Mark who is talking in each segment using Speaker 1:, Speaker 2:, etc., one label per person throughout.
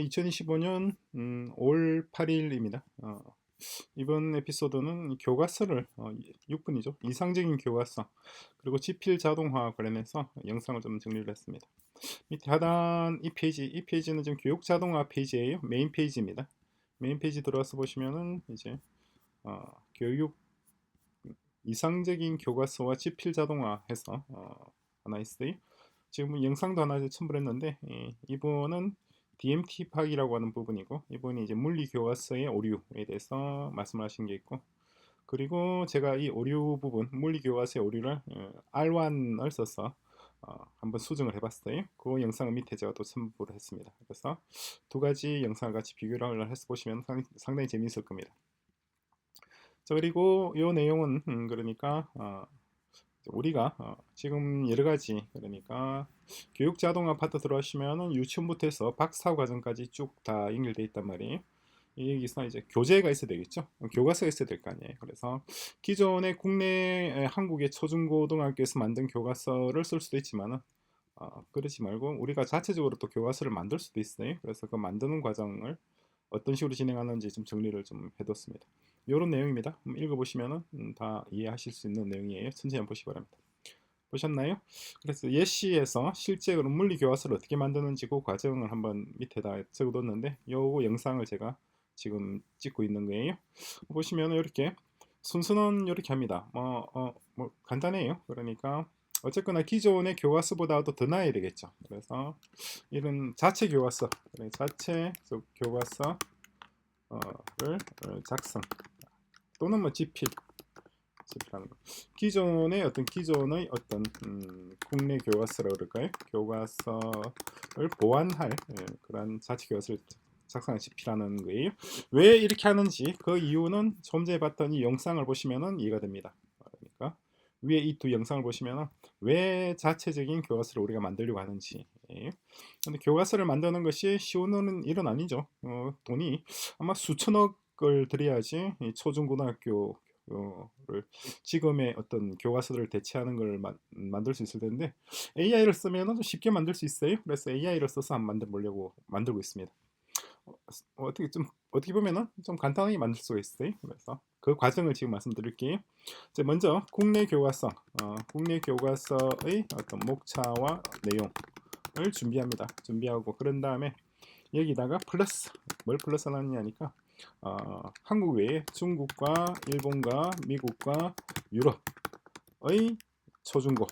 Speaker 1: 2025년 5월 8일입니다. 이번 에피소드는 교과서를 6분이죠. 이상적인 교과서 그리고 지필 자동화 관련해서 영상을 좀 정리를 했습니다. 밑에 하단 이 페이지는 지금 교육 자동화 페이지예요. 메인 페이지입니다. 메인 페이지 들어와서 보시면은 이제 교육 이상적인 교과서와 지필 자동화 해서 하나 있어요. 지금 영상도 하나 첨부했는데 이분은 DMT 파악이라고 하는 부분이고, 이분이 이제 물리 교과서의 오류에 대해서 말씀하신 게 있고, 그리고 제가 이 오류 부분 물리 교과서의 오류를 R1을 써서 한번 수정을 해봤어요. 그 영상을 밑에 제가 또 첨부를 했습니다. 그래서 두 가지 영상을 같이 비교를 해서 보시면 상당히 재미있을 겁니다. 자, 그리고 이 내용은 그러니까 우리가 지금 여러 가지, 그러니까 교육 자동화 파트 들어가시면은 유치원부터 해서 박사 과정까지 쭉 다 연결돼 있단 말이에요. 여기서 이제 교재가 있어야 되겠죠. 교과서가 있어야 될 거 아니에요. 그래서 기존의 국내 한국의 초중고등학교에서 만든 교과서를 쓸 수도 있지만은 그러지 말고 우리가 자체적으로 또 교과서를 만들 수도 있어요. 그래서 그 만드는 과정을 어떤 식으로 진행하는지 좀 정리를 좀 해뒀습니다. 이런 내용입니다. 읽어보시면은 다 이해하실 수 있는 내용이에요. 천천히 한번 보시기 바랍니다. 보셨나요? 그래서 예시에서 실제 그런 물리 교과서를 어떻게 만드는지 그 과정을 한번 밑에다 적어뒀는데, 요거 영상을 제가 지금 찍고 있는 거예요. 보시면 이렇게 순서는 이렇게 합니다. 뭐 간단해요. 그러니까 어쨌거나 기존의 교과서보다도 더 나아야 되겠죠. 그래서 이런 자체 교과서, 자체 교과서를 작성 또는 뭐 집필하는 거. 기존의 어떤 국내 교과서라고 그럴까요? 교과서를 보완할 그런 자체 교과서를 작성한 집필하는 거예요. 왜 이렇게 하는지 그 이유는 좀 전에 봤던 이 영상을 보시면은 이해가 됩니다. 그러니까 위에 이 두 영상을 보시면은 왜 자체적인 교과서를 우리가 만들려고 하는지. 근데 교과서를 만드는 것이 쉬운 일은 아니죠. 돈이 아마 수천억을 들여야지 이 초중고등학교 를 지금의 어떤 교과서를 대체하는 걸 만들 수 있을 텐데, AI를 쓰면 쉽게 만들 수 있어요. 그래서 AI를 써서 한번 만들려고 만들고 있습니다. 어떻게 보면은 좀 간단하게 만들 수가 있어요. 그래서 그 과정을 지금 말씀드릴게요. 이제 먼저 국내 교과서의 어떤 목차와 내용을 준비하고 그런 다음에 여기다가 뭘 플러스 하느냐니까 한국 외에 중국과 일본과 미국과 유럽의 초중고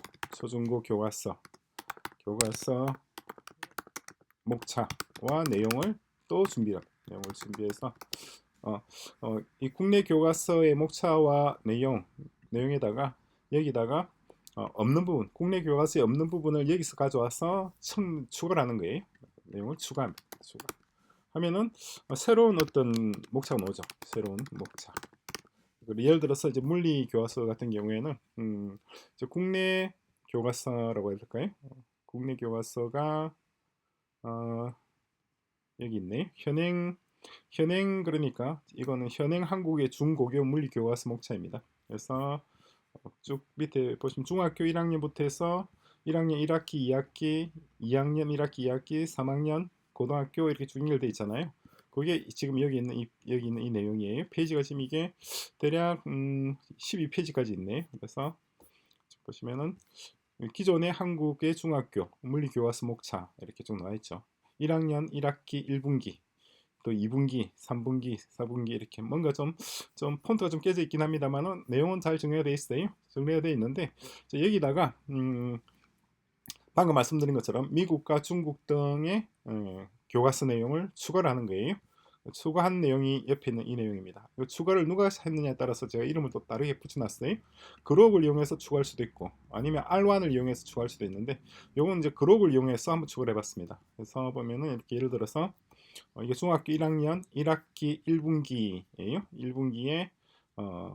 Speaker 1: 교과서 목차와 내용을 준비해서 이 국내 교과서의 목차와 내용에다가 여기다가 없는 부분, 국내 교과서에 없는 부분을 여기서 가져와서 추가를 하는 거예요. 내용을 추가합니다. 하면은 새로운 어떤 목차가 나오죠. 새로운 목차. 예를 들어서 이제 물리 교과서 같은 경우에는 이제 국내 교과서라고 해야 될까요? 국내 교과서가 어, 여기 있네요. 현행 그러니까 이거는 현행 한국의 중고교 물리 교과서 목차입니다. 그래서 쭉 밑에 보시면 중학교 1학년부터 해서 1학년 1학기, 2학기, 2학년 1학기, 2학기, 3학년 고등학교 이렇게 쭉 연결돼 있잖아요. 그게 지금 여기 있는 이 내용이에요. 페이지가 지금 이게 대략 12페이지까지 있네요. 그래서 보시면은 기존의 한국의 중학교 물리 교과서 목차 이렇게 쭉 나와 있죠. 1학년 1학기 1분기, 또 2분기, 3분기, 4분기 이렇게 뭔가 좀 폰트가 좀 깨져 있긴 합니다만은 내용은 잘 정리가 되어 있어요. 정리가 되어 있는데 여기다가 방금 말씀드린 것처럼 미국과 중국 등의 교과서 내용을 추가를 하는 거예요. 추가한 내용이 옆에 있는 이 내용입니다. 이 추가를 누가 했느냐에 따라서 제가 이름을 또 다르게 붙여놨어요. 그룹을 이용해서 추가할 수도 있고 아니면 R1을 이용해서 추가할 수도 있는데, 요건 이제 그룹을 이용해서 한번 추가를 해봤습니다. 그래서 보면은 이렇게 예를 들어서 이게 중학교 1학년 1학기 1분기예요. 1분기에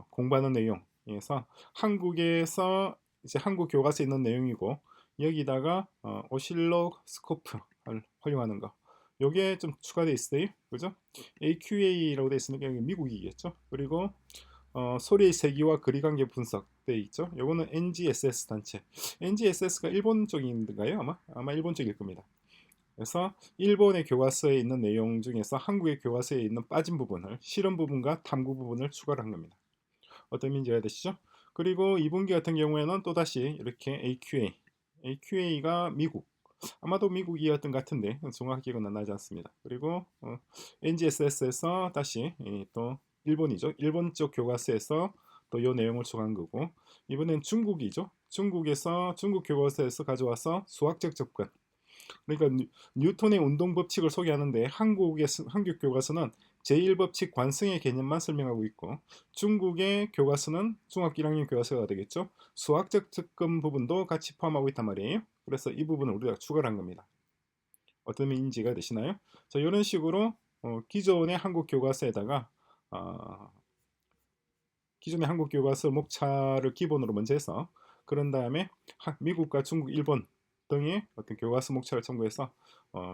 Speaker 1: 공부하는 내용에서 한국에서 이제 한국 교과서에 있는 내용이고, 여기다가 오실로스코프를 활용하는 거, 요게 좀 추가되어 있어요. 그죠? AQA라고 되어 있으니까 여기 미국이겠죠. 그리고 소리의 세기와 거리관계 분석되어 있죠. 요거는 NGSS 단체. NGSS가 일본 쪽인가요? 아마 일본 쪽일 겁니다. 그래서 일본의 교과서에 있는 내용 중에서 한국의 교과서에 있는 빠진 부분을 실험 부분과 탐구 부분을 추가를 한 겁니다. 어떤 의미인지 이해되시죠? 그리고 2분기 같은 경우에는 또다시 이렇게 AQA가 미국, 아마도 미국이었던 것 같은데 정확히 기억은 나지 않습니다. 그리고 NGSS에서 다시 또 일본이죠. 일본 쪽 교과서에서 또 이 내용을 추가한 거고, 이번엔 중국이죠. 중국 교과서에서 가져와서 수학적 접근, 그러니까 뉴턴의 운동 법칙을 소개하는데 한국 교과서는 제1법칙 관성의 개념만 설명하고 있고, 중국의 교과서는 중학교 1학년 교과서가 되겠죠. 수학적 접근 부분도 같이 포함하고 있단 말이에요. 그래서 이 부분을 우리가 추가를 한 겁니다. 어떤 의미인지가 되시나요? 자, 이런 식으로 기존의 한국 교과서에다가 기존의 한국 교과서 목차를 기본으로 먼저 해서, 그런 다음에 미국과 중국, 일본 등의 어떤 교과서 목차를 참고해서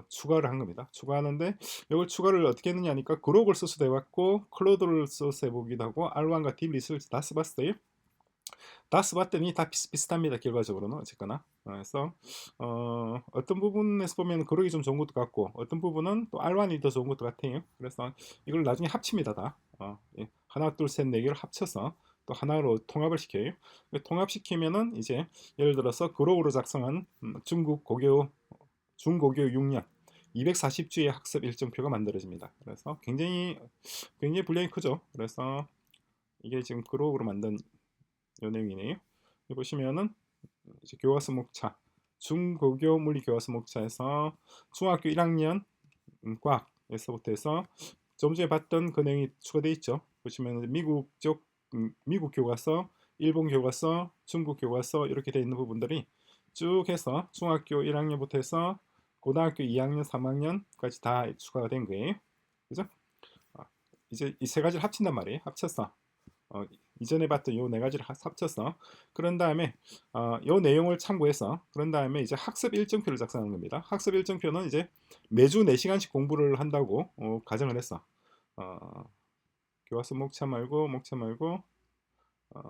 Speaker 1: 추가를 한 겁니다. 추가하는데 이걸 추가를 어떻게 했느냐 하니까 그록을 써서 해봤고, 클로드를 써서 해보기도 하고, R1과 딥릿을 다 써봤어요. 다 써봤더니 다 비슷비슷합니다. 결과적으로는 어쨌거나. 그래서 어떤 부분에서 보면 그러기 좀 좋은 것도 같고, 어떤 부분은 또 R1이 더 좋은 것도 같아요. 그래서 이걸 나중에 합칩니다. 다 예. 하나 둘셋네 개를 합쳐서 또 하나로 통합을 시켜요. 통합시키면은 이제 예를 들어서 그록으로 작성한 중고교 6년 240주의 학습 일정표가 만들어집니다. 그래서 굉장히 분량이 크죠. 그래서 이게 지금 그록으로 만든 요 내용이네요. 여기 보시면은 이제 교과서 목차, 중고교 물리 교과서 목차에서 중학교 1학년 과학에서부터 해서 좀 전에 봤던 그 내용이 추가되어 있죠. 보시면 미국 교과서, 일본 교과서, 중국 교과서 이렇게 되어 있는 부분들이 쭉 해서 중학교 1학년부터 해서 고등학교 2학년, 3학년까지 다 추가가 된 거예요. 그죠? 이제 이 세 가지를 합친단 말이에요. 합쳐서 이전에 봤던 요 네 가지를 합쳐서, 그런 다음에 요 내용을 참고해서, 그런 다음에 이제 학습 일정표를 작성하는 겁니다. 학습 일정표는 이제 매주 4시간씩 공부를 한다고 가정을 했어. 교과서 목차 말고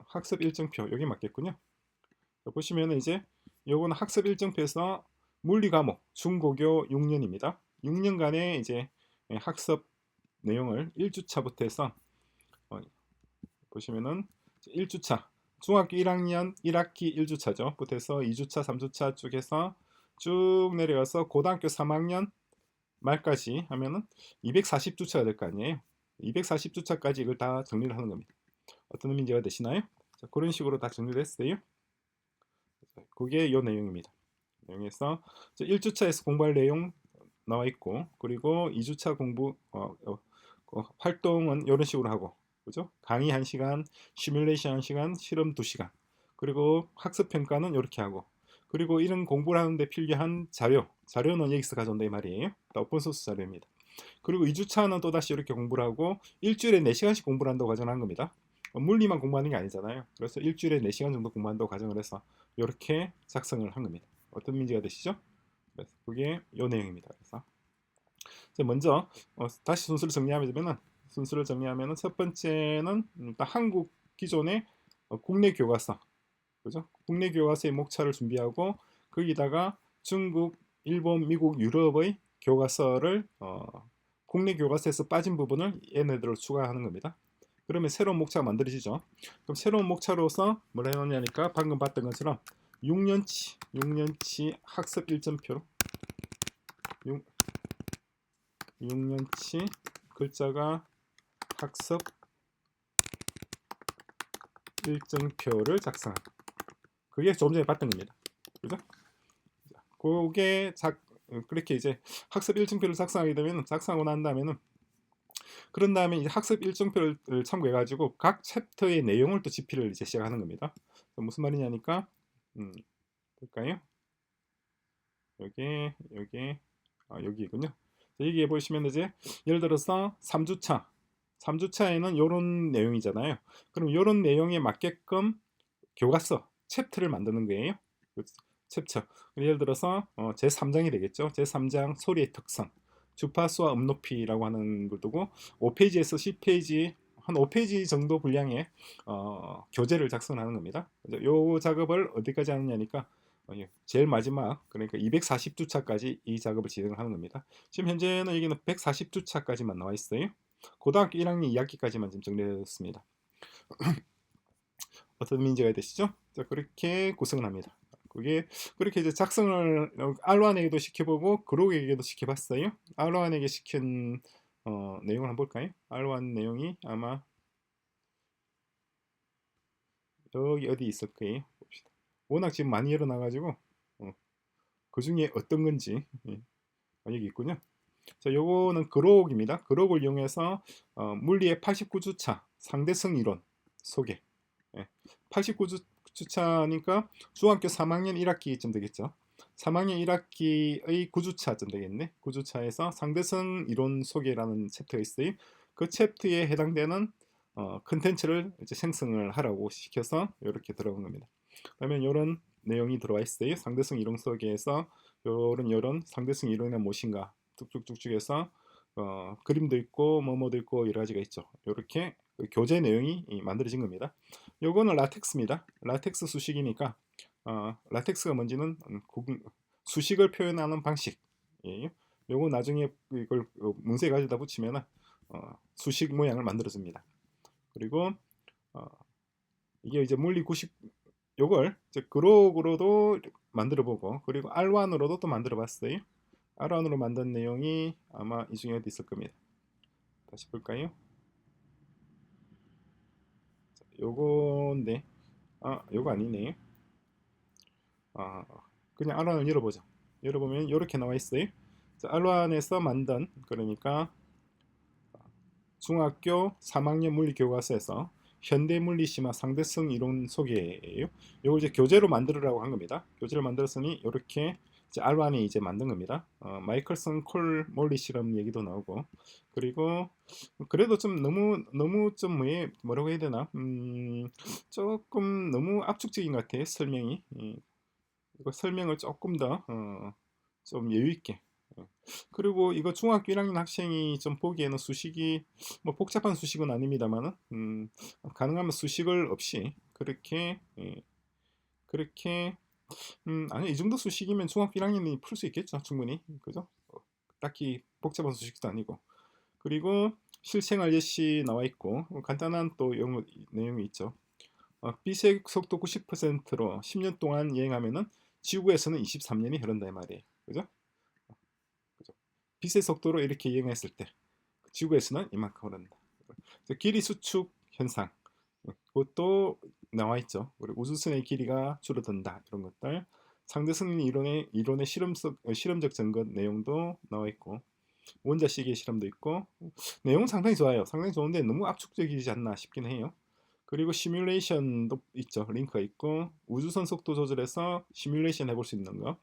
Speaker 1: 학습 일정표 여기 맞겠군요. 보시면 이제 요거는 학습 일정표에서 물리 과목 중고교 6년입니다. 6년간의 이제 학습 내용을 1주차부터 해서 보시면은 1주차 중학교 1학년 1학기 1주차죠. 부터 해서 2주차, 3주차 쭉 해서 쭉 내려가서 고등학교 3학년 말까지 하면은 240주차가 될 거 아니에요. 240주차까지 이걸 다 정리를 하는 겁니다. 어떤 의미인지가 되시나요? 자, 그런 식으로 다 정리를 했어요. 그게 이 내용입니다. 내용에서 1주차에서 공부할 내용 나와 있고, 그리고 2주차 공부 활동은 이런 식으로 하고, 그죠? 강의 1시간, 시뮬레이션 1시간, 실험 2시간, 그리고 학습 평가는 이렇게 하고, 그리고 이런 공부를 하는데 필요한 자료는 여기서 가져온다 이 말이에요. 오픈소스 자료입니다. 그리고 2주차는 또다시 이렇게 공부를 하고, 일주일에 4시간씩 공부를 한다고 가정한 겁니다. 물리만 공부하는 게 아니잖아요. 그래서 일주일에 4시간 정도 공부한다고 가정을 해서 이렇게 작성을 한 겁니다. 어떤 문제가 되시죠? 그래서 그게 이 내용입니다. 그래서 먼저 다시 순서를 정리하면은 첫 번째는 일단 한국 기존의 국내 교과서, 그죠? 국내 교과서의 목차를 준비하고, 거기다가 중국, 일본, 미국, 유럽의 교과서를 국내 교과서에서 빠진 부분을 얘네들을 추가하는 겁니다. 그러면 새로운 목차가 만들어지죠. 그럼 새로운 목차로서 뭐라 해놓냐니까 방금 봤던 것처럼 6년치 학습 일정표, 6년치 글자가 학습 일정표를 작성한, 그게 조금 전에 봤던 겁니다. 그죠? 그게 그렇게 이제 학습 일정표를 작성하고 난 다음에는, 그런 다음에 이제 학습 일정표를 참고해 가지고 각 챕터의 내용을 또 집필을 이제 시작하는 겁니다. 무슨 말이냐니까 볼까요? 여기군요. 여기에 보시면 이제 예를 들어서 3주차에는 이런 내용이잖아요. 그럼 이런 내용에 맞게끔 교과서 챕터를 만드는 거예요. 챕터. 예를 들어서 제3장이 되겠죠. 제3장 소리의 특성, 주파수와 음높이라고 하는 걸 두고 5페이지에서 10페이지, 한 5페이지 정도 분량의 교재를 작성하는 겁니다. 이 작업을 어디까지 하느냐니까 예, 제일 마지막 그러니까 240주차까지 이 작업을 진행을 하는 겁니다. 지금 현재는 여기는 140주차까지만 나와 있어요. 고등학교 1학년 2학기까지만 지금 정리되었습니다. 어떤 문제가 되시죠? 자, 그렇게 구성을 합니다. 그게 그렇게 이제 작성을 R1에게도 시켜보고 그록에게도 시켜봤어요. R1에게 시킨 내용을 한번 볼까요? R1 내용이 아마 여기 어디 있을 거예요. 봅시다. 워낙 지금 많이 일어나가지고 그 중에 어떤 건지 여기 있군요. 자, 요거는 그록입니다. 그록을 이용해서 물리의 89주차 상대성 이론 소개. 89주차니까 중학교 3학년 1학기쯤 되겠죠. 3학년 1학기의 9주차쯤 되겠네. 9주차에서 상대성 이론 소개라는 챕터가 있어요. 그 챕터에 해당되는 컨텐츠를 이제 생성을 하라고 시켜서 이렇게 들어간 겁니다. 그러면 이런 내용이 들어와 있어요. 상대성 이론 소개에서 이런 상대성 이론이 무엇인가 쭉쭉쭉쭉 해서 그림도 있고 뭐뭐도 있고 여러 가지가 있죠. 이렇게 교재 내용이 만들어진 겁니다. 요거는 라텍스입니다. 라텍스 수식이니까 라텍스가 뭔지는 수식을 표현하는 방식이에요. 요거 나중에 이걸 문서에 가져다 붙이면 수식 모양을 만들어줍니다. 그리고 이게 이제 물리 90 요걸 이제 그록으로도 만들어보고 그리고 R1으로도 또 만들어봤어요. R1으로 만든 내용이 아마 이 중에 어디 있을 겁니다. 다시 볼까요? 자, 요건데 요거 아니네. 그냥 R1을 열어보죠. 열어보면 이렇게 나와 있어요. 자, R1에서 만든 그러니까 중학교 3학년 물리 교과서에서 현대 물리 심화 상대성 이론 소개예요. 이걸 이제 교재로 만들으라고 한 겁니다. 교재를 만들었으니 이렇게 이제 R1이 이제 만든 겁니다. 마이클슨 콜 몰리 실험 얘기도 나오고 그리고 그래도 좀 너무 좀 뭐라고 해야 되나 조금 너무 압축적인 것 같아요. 설명이 이거 설명을 조금 더 좀 여유 있게 그리고 이거 중학교 1학년 학생이 좀 보기에는 수식이 뭐 복잡한 수식은 아닙니다만은 가능하면 수식을 없이 그렇게 그렇게 아니 이 정도 수식이면 중학교 1학년이 풀 수 있겠죠 충분히 그죠? 딱히 복잡한 수식도 아니고 그리고 실생활 예시 나와 있고 간단한 또 내용이 있죠. 빛의 속도 90%로 10년 동안 여행하면은 지구에서는 23년이 흐른다 이 말이에요. 그죠? 그죠? 빛의 속도로 이렇게 여행했을 때 지구에서는 이만큼 흐른다. 길이 수축 현상 그것도 나와 있죠. 그리고 우주선의 길이가 줄어든다 이런 것들 상대성 이론의 실험적 증거 내용도 나와 있고 원자 시계 실험도 있고 내용 상당히 좋아요. 상당히 좋은데 너무 압축적이지 않나 싶긴 해요. 그리고 시뮬레이션도 있죠. 링크가 있고 우주선 속도 조절해서 시뮬레이션 해볼 수 있는 거.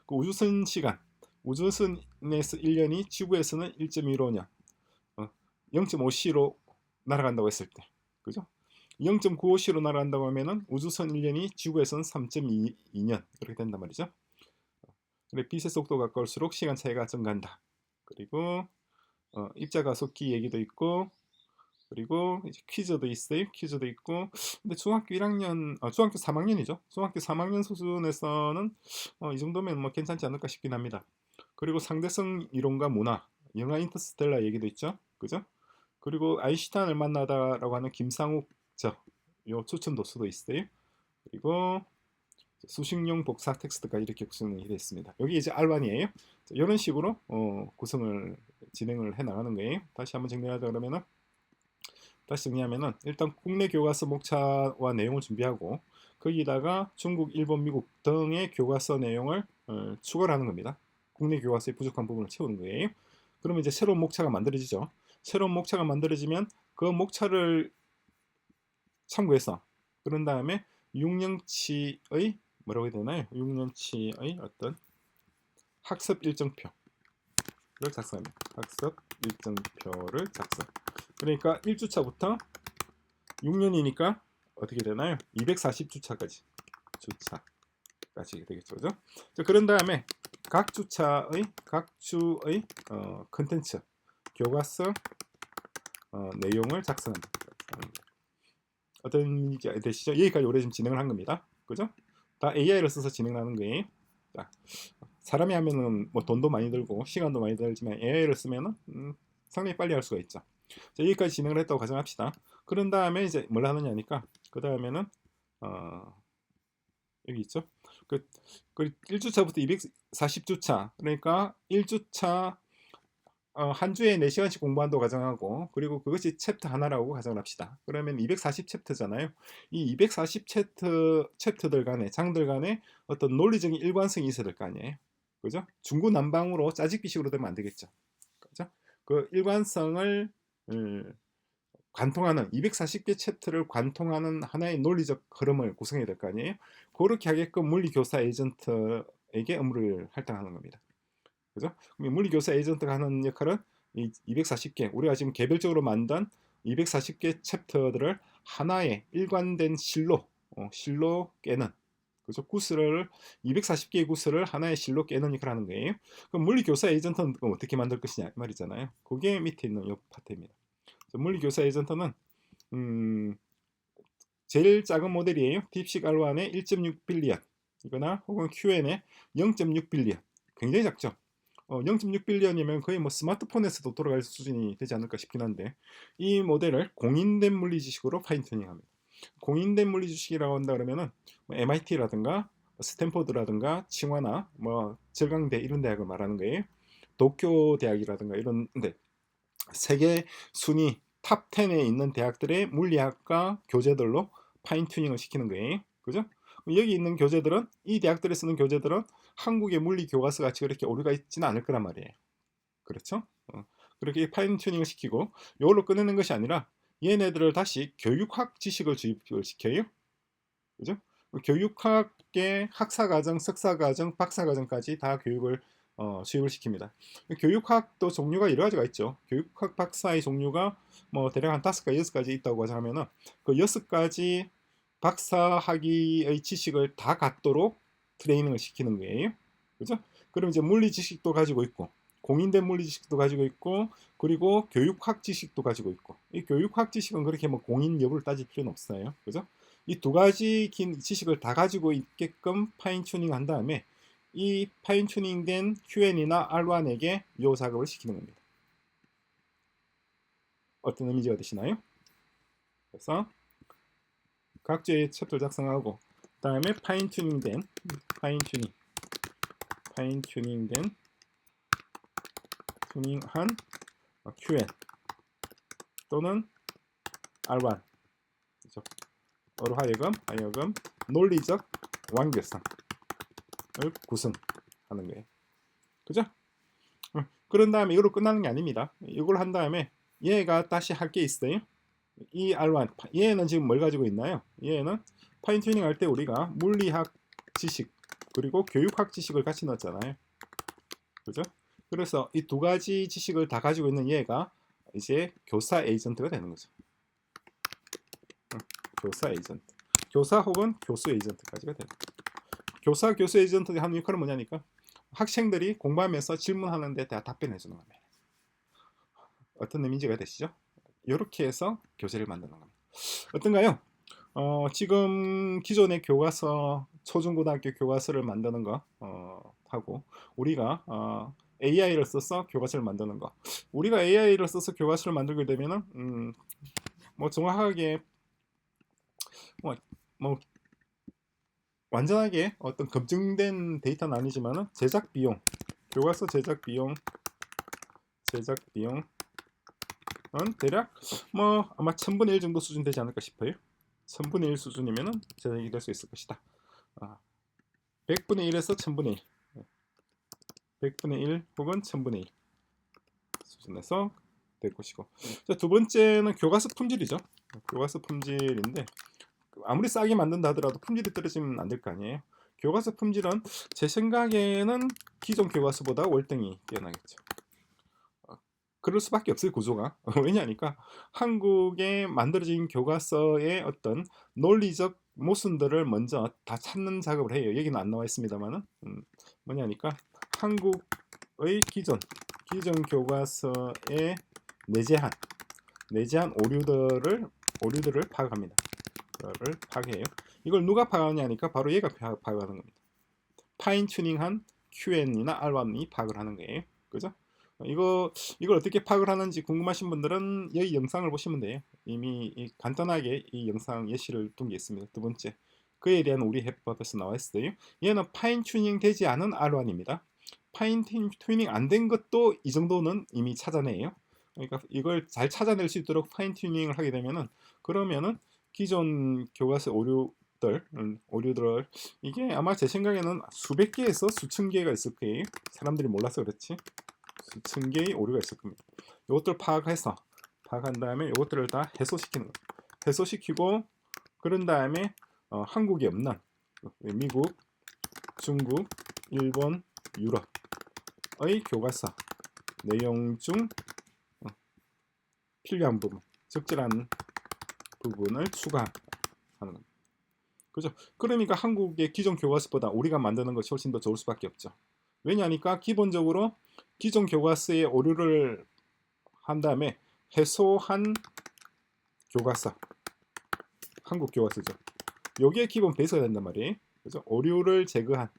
Speaker 1: 그 우주선 시간 우주선에서 1년이 지구에서는 1.15년 0.5C로 날아간다고 했을 때 그죠? 0.95C로 날아간다고 하면은 우주선 1년이 지구에서는 3.2년 이렇게 된단 말이죠. 그래 빛의 속도가 가까울수록 시간 차이가 증가한다. 그리고 입자 가속기 얘기도 있고 그리고 이제 퀴즈도 있어요. 퀴즈도 있고 근데 중학교 1학년 중학교 3학년이죠. 중학교 3학년 수준에서는 이 정도면 뭐 괜찮지 않을까 싶긴 합니다. 그리고 상대성 이론과 문화 영화 인터스텔라 얘기도 있죠. 그죠? 그리고 아인슈타인을 만나다라고 하는 김상욱 요 추천 도서도 있어요. 그리고 수식용 복사 텍스트가 이렇게 구성이 되어 있습니다. 여기 이제 알반이에요. 이런 식으로 구성을 진행을 해 나가는 거예요. 다시 한번 정리하자 그러면은 다시 정리하면은 일단 국내 교과서 목차와 내용을 준비하고 거기다가 중국, 일본, 미국 등의 교과서 내용을 추가를 하는 겁니다. 국내 교과서의 부족한 부분을 채우는 거예요. 그러면 이제 새로운 목차가 만들어지죠. 새로운 목차가 만들어지면 그 목차를 참고해서 그런 다음에 6년치의 뭐라고 해야 되나요? 6년치의 어떤 학습 일정표를 작성합니다. 학습 일정표를 작성. 그러니까 1주차부터 6년이니까 어떻게 되나요? 240주차까지 되겠죠, 그죠? 자, 그런 다음에 각 주의 컨텐츠 교과서 내용을 작성합니다. 어떤 얘기 되시죠? 여기까지 오래 좀 진행을 한 겁니다. 그죠? 다 AI를 써서 진행하는 거예요. 자, 사람이 하면은 뭐 돈도 많이 들고 시간도 많이 들지만 AI를 쓰면은 상당히 빨리 할 수가 있죠. 자, 여기까지 진행을 했다고 가정합시다. 그런 다음에 이제 뭘 하느냐니까 그 다음에는 여기 있죠. 그 1주차부터 240주차 그러니까 1주차 한 주에 4시간씩 공부한다고 가정하고 그리고 그것이 챕터 하나라고 가정을 합시다. 그러면 240 챕터잖아요. 이 240 챕터들 간에 장들 간에 어떤 논리적인 일관성이 있어야 될 거 아니에요. 그죠? 중구난방으로 짜집기식으로 되면 안 되겠죠. 그죠? 그 일관성을 관통하는 240개 챕터를 관통하는 하나의 논리적 흐름을 구성해야 될 거 아니에요. 그렇게 하게끔 물리교사 에이전트에게 업무를 할당하는 겁니다. 그죠? 그럼 물리교사 에이전트가 하는 역할은 이 240개 우리가 지금 개별적으로 만든 240개 챕터들을 하나의 일관된 실로 깨는 그죠? 구슬을 240개의 구슬을 하나의 실로 깨는 역할을 하는 거예요. 그럼 물리교사 에이전트는 어떻게 만들 것이냐 말이잖아요. 그게 밑에 있는 이 파트입니다. 물리교사 에이전트는 제일 작은 모델이에요. 딥식 R1의 1.6 빌리언 이거나 혹은 QN의 0.6 빌리언 굉장히 작죠. 0.6 빌리언이면 거의 뭐 스마트폰에서도 돌아갈 수준이 되지 않을까 싶긴 한데 이 모델을 공인된 물리 지식으로 파인 튜닝합니다. 공인된 물리 지식이라고 한다 그러면은 뭐 MIT라든가 스탠포드라든가 칭화나 뭐 절강대 이런 대학을 말하는 거예요. 도쿄 대학이라든가 이런데 세계 순위 탑 10에 있는 대학들의 물리학과 교재들로 파인 튜닝을 시키는 거예요. 그죠? 여기 있는 교재들은 이 대학들에 쓰는 교재들은 한국의 물리 교과서 같이 그렇게 오류가 있지는 않을 거란 말이에요. 그렇죠? 그렇게 파인 튜닝을 시키고 이걸로 끝내는 것이 아니라 얘네들을 다시 교육학 지식을 주입을 시켜요. 그죠? 교육학의 학사과정, 석사과정, 박사과정까지 다 교육을 수입을 시킵니다. 교육학도 종류가 여러 가지가 있죠. 교육학 박사의 종류가 뭐 대략 한 5가지, 6가지 있다고 하자면은 그 6가지 박사 학위의 지식을 다 갖도록 트레이닝을 시키는 거예요. 그죠? 그럼 이제 물리 지식도 가지고 있고 공인된 물리 지식도 가지고 있고 그리고 교육학 지식도 가지고 있고 이 교육학 지식은 그렇게 뭐 공인 여부를 따질 필요는 없어요. 그죠? 이 두 가지 긴 지식을 다 가지고 있게끔 파인 튜닝 한 다음에 이 파인 튜닝된 QN이나 R1에게 요 작업을 시키는 겁니다. 어떤 의미가 되시나요? 그래서 각주의 챕터를 작성하고 그 다음에 파인 튜닝된 튜닝한 QN 또는 R1 어로 하여금 논리적 완결성을 구성하는 거예요. 그죠? 그런 다음에 이걸로 끝나는 게 아닙니다. 이걸 한 다음에 얘가 다시 할 게 있어요. 이 R1 얘는 지금 뭘 가지고 있나요? 얘는 파인 튜닝 할 때 우리가 물리학 지식 그리고 교육학 지식을 같이 넣었잖아요. 그죠? 그래서 이 두 가지 지식을 다 가지고 있는 얘가 이제 교사 에이전트가 되는 거죠. 교사 에이전트. 교사 혹은 교수 에이전트까지가 됩니다. 교사, 교수 에이전트가 하는 역할은 뭐냐니까 학생들이 공부하면서 질문하는데 다 답변해 주는 겁니다. 어떤 의미인지가 되시죠? 이렇게 해서 교재를 만드는 겁니다. 어떤가요? 지금 기존의 교과서 초중고등학교 교과서를 만드는 거 하고 우리가 AI를 써서 교과서를 만드는 거 우리가 AI를 써서 교과서를 만들게 되면은 뭐 정확하게 뭐 완전하게 어떤 검증된 데이터는 아니지만은 제작 비용 교과서 제작 비용은 대략 뭐 아마 1000분의 1 정도 수준 되지 않을까 싶어요. 1000분의 1 수준이면은 제작이 될 수 있을 것이다. 100분의 1에서 1000분의 1 100분의 1 혹은 1000분의 1 수준에서 될 것이고 자, 두 번째는 교과서 품질이죠. 교과서 품질인데 아무리 싸게 만든다 하더라도 품질이 떨어지면 안 될 거 아니에요. 교과서 품질은 제 생각에는 기존 교과서보다 월등히 뛰어나겠죠. 그럴 수밖에 없어요, 구조가. 왜냐니까 한국에 만들어진 교과서의 어떤 논리적 모순들을 먼저 다 찾는 작업을 해요. 여기는 안 나와 있습니다만은 뭐냐니까 한국의 기존 교과서의 내재한 오류들을 파악합니다. 이거를 파괴해요. 이걸 누가 파괴하냐니까 바로 얘가 파괴하는 겁니다. 파인 튜닝한 QN이나 R1이 파악을 하는 거예요. 그죠? 이걸 어떻게 파악을 하는지 궁금하신 분들은 여기 영상을 보시면 돼요. 이미 간단하게 이 영상 예시를 둔 게 있습니다. 두 번째, 그에 대한 우리 해법에서 나와 있어요. 얘는 파인 튜닝 되지 않은 R1입니다. 파인 튜닝 안 된 것도 이 정도는 이미 찾아내요. 그러니까 이걸 잘 찾아낼 수 있도록 파인 튜닝을 하게 되면은, 그러면은 기존 교과서 오류들을 이게 아마 제 생각에는 수백 개에서 수천 개가 있을 거예요. 사람들이 몰라서 그렇지. 수천 개의 오류가 있을 겁니다. 이것들 파악한 다음에 이것들을 다 해소시키는 거예요. 해소시키고 그런 다음에 한국에 없는 미국, 중국, 일본, 유럽의 교과서 내용 중 필요한 부분, 적절한 부분을 추가하는 겁니다. 그죠? 그러니까 한국의 기존 교과서보다 우리가 만드는 것이 훨씬 더 좋을 수밖에 없죠. 왜냐니까 기본적으로 기존 교과서의 오류를 한 다음에 해소한 교과서, 한국 교과서죠. 여기에 기본 베이스가 된단 말이에요. 그죠? 오류를 제거한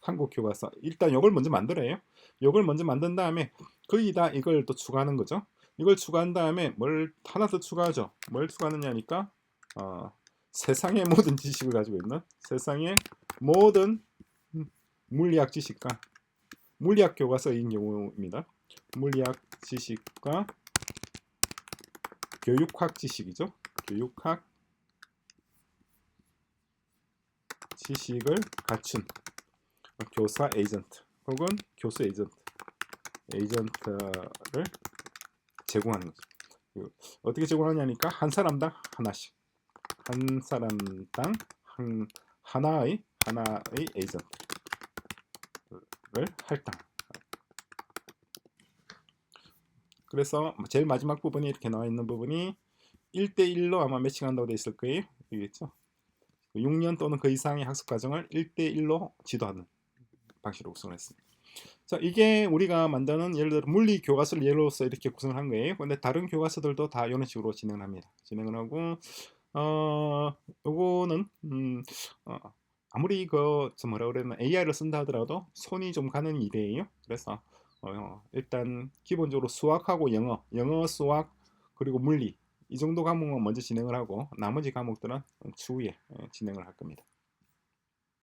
Speaker 1: 한국 교과서. 일단 이걸 먼저 만들어요. 이걸 먼저 만든 다음에 거기다 이걸 또 추가하는 거죠. 이걸 추가한 다음에 뭘 하나 더 추가하죠. 뭘 추가하느냐니까 세상의 모든 지식을 가지고 있는 세상의 모든 물리학 지식과 물리학 교과서인 경우입니다. 물리학 지식과 교육학 지식이죠. 교육학 지식을 갖춘 교사 에이전트 혹은 교수 에이전트를 제공하는 거죠. 어떻게 제공하냐니까 한 사람당 하나씩, 한 사람당 하나의 에이전트를 할당. 그래서 제일 마지막 부분이 이렇게 나와 있는 부분이 1대1로 아마 매칭한다고 되어 있을 거예요. 알겠죠? 6년 또는 그 이상의 학습 과정을 1대1로 지도하는 방식으로 구성을 했습니다. 자, 이게 우리가 만드는 예를 들어 물리 교과서를 예로서 이렇게 구성을 한 거예요. 근데 다른 교과서들도 다 이런 식으로 진행을 합니다. 진행을 하고 요거는 아무리 뭐라 그러나 AI를 쓴다 하더라도 손이 좀 가는 일이에요. 그래서 일단 기본적으로 수학하고 영어, 수학 그리고 물리 이 정도 과목만 먼저 진행을 하고 나머지 과목들은 추후에 진행을 할 겁니다.